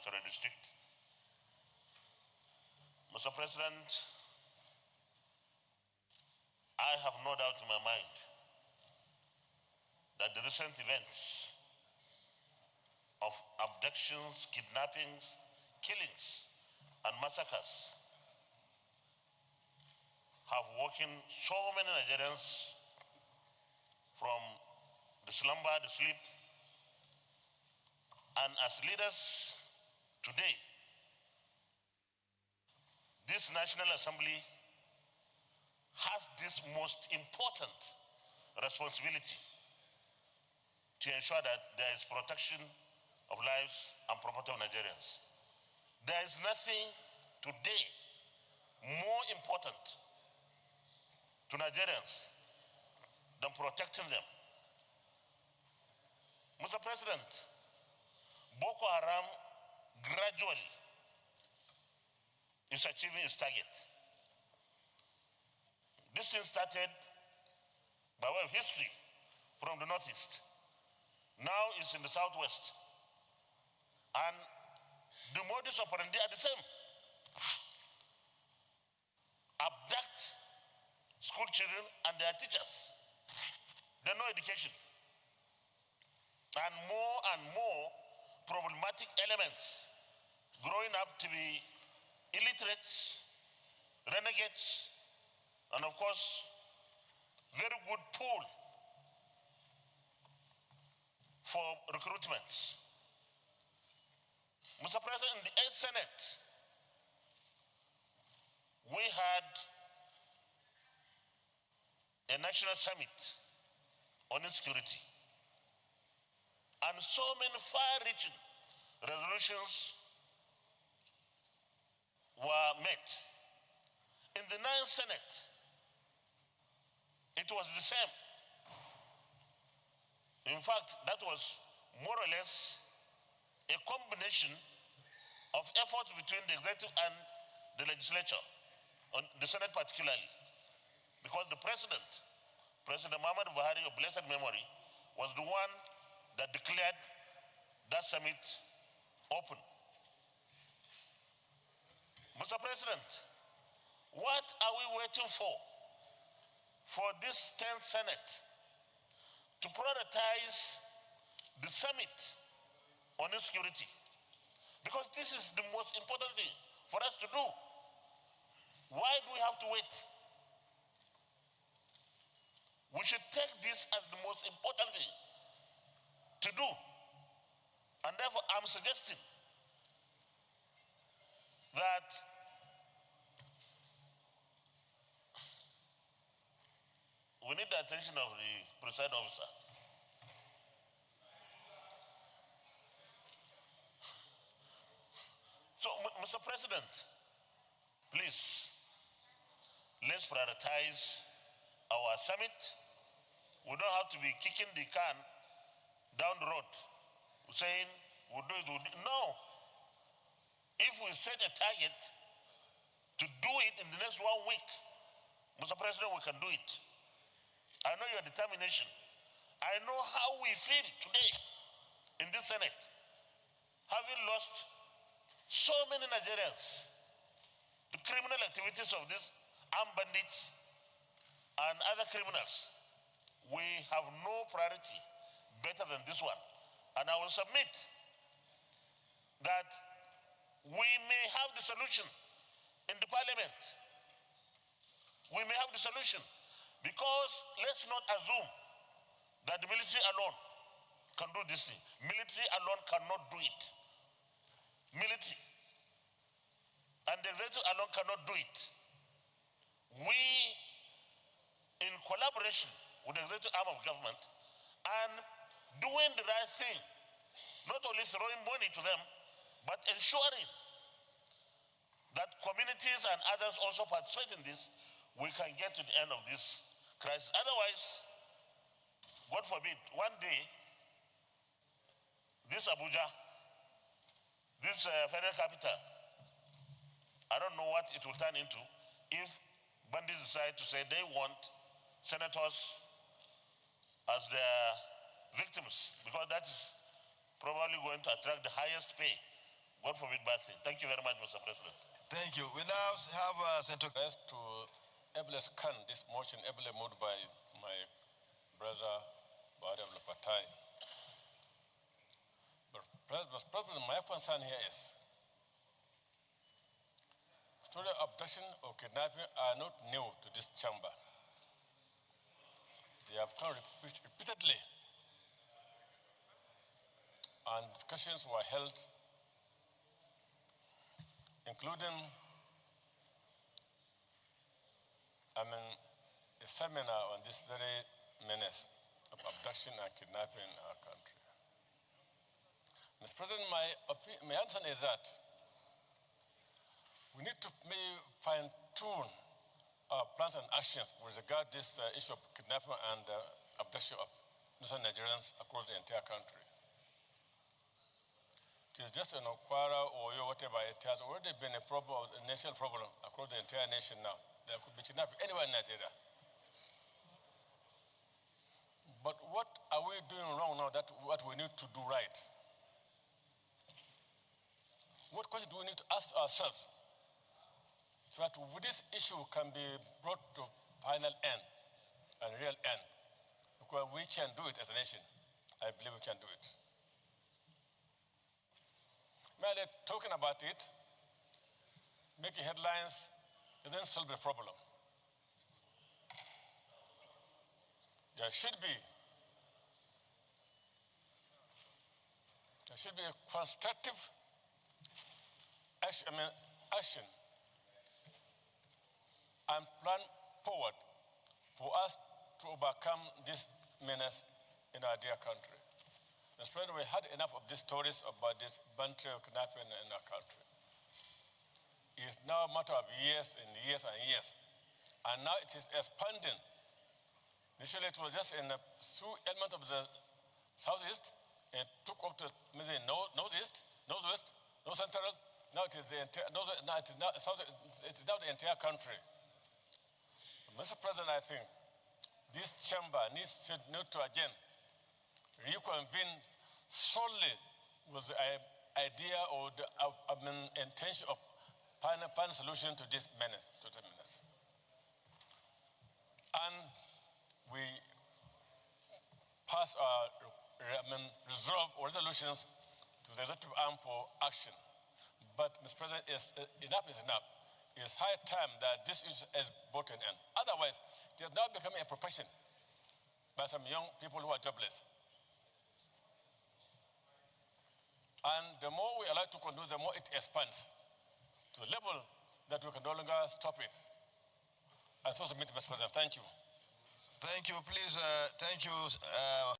Senatorial District. Mr. President, I have no doubt in my mind that the recent events of abductions, kidnappings, killings, and massacres have woken so many Nigerians from the slumber, the sleep. And as leaders today, this National Assembly has this most important responsibility to ensure that there is protection of lives and property of Nigerians. There is nothing today more important to Nigerians than protecting them. Mr. President, Boko Haram gradually is achieving its target. This thing started by way of history from the northeast. Now it's in the southwest. And the modus operandi are the same. Abduct school children and their teachers. They have no education. And more problematic elements growing up to be illiterates, renegades, and of course, very good pool for recruitments. Mr. President, in the 8th Senate, we had a national summit on insecurity. And so many far-reaching resolutions were met. In the 9th Senate, it was the same. In fact, that was more or less a combination of efforts between the executive and the legislature, on the Senate particularly, because the President Muhammad Buhari of blessed memory, was the one that declared that summit open. Mr. President, what are we waiting for this 10th Senate to prioritize the summit on insecurity? Because this is the most important thing for us to do. Why do we have to wait? We should take this as the most important thing to do. And therefore, I'm suggesting that we need the attention of the presiding officer. So, Mr. President, please, let's prioritize our summit. We don't have to be kicking the can down the road, saying we'll do it. No. If we set a target to do it in the next 1 week, Mr. President, we can do it. I know your determination. I know how we feel today in this Senate, having lost so many Nigerians to criminal activities of these armed bandits and other criminals. We have no priority better than this one. And I will submit that we may have the solution in the parliament. We may have the solution, because let's not assume that the military alone can do this thing. Military alone cannot do it. Military and the executive alone cannot do it. We, in collaboration with the executive arm of government and doing the right thing, not only throwing money to them, but ensuring that communities and others also participate in this, we can get to the end of this crisis. Otherwise, God forbid, one day, this Abuja, this federal capital, I don't know what it will turn into if bandits decide to say they want senators as their victims, because that is probably going to attract the highest pay God forbid bad things. Thank you very much, Mr. President. Thank you. We now have Senator. To ably scan this motion ably moved by my brother Badam Lapatai. But President, my concern here is story of abduction or kidnapping are not new to this chamber. They have come repeatedly, and discussions were held, including a seminar on this very menace of abduction and kidnapping in our country. Mr. President, my answer is that we need to fine-tune our plans and actions with regard to this issue of kidnapping and abduction of innocent Nigerians across the entire country. It is just Kwara or whatever, it has already been a problem, a national problem across the entire nation now. There could be kidnapping anywhere in Nigeria. But what are we doing wrong now that what we need to do right? What question do we need to ask ourselves so that this issue can be brought to final end and real end? Because we can do it as a nation. I believe we can do it. Merely talking about it, making headlines, doesn't solve the problem. There should be a constructive action and plan forward for us to overcome this menace in our dear country. Mr. President, we had enough of these stories about this banditry kidnapping in our country. It's now a matter of years and years and years. And now it is expanding. Initially, it was just in a few elements of the southeast. It took up to maybe northeast, northwest, north central. Now it is the entire, it is now the entire country. Mr. President, I think this chamber needs to again reconvene solely with the idea or the intention of finding a solution to this menace, And we pass our resolve or resolutions to the executive arm for action. But, Mr. President, enough is enough. It's high time that this issue is brought to an end. Otherwise, it is now becoming a profession by some young people who are jobless. And the more we allow it to continue, the more it expands to the level that we can no longer stop it. I so submit, Mr. President. Thank you. Thank you. Please, thank you.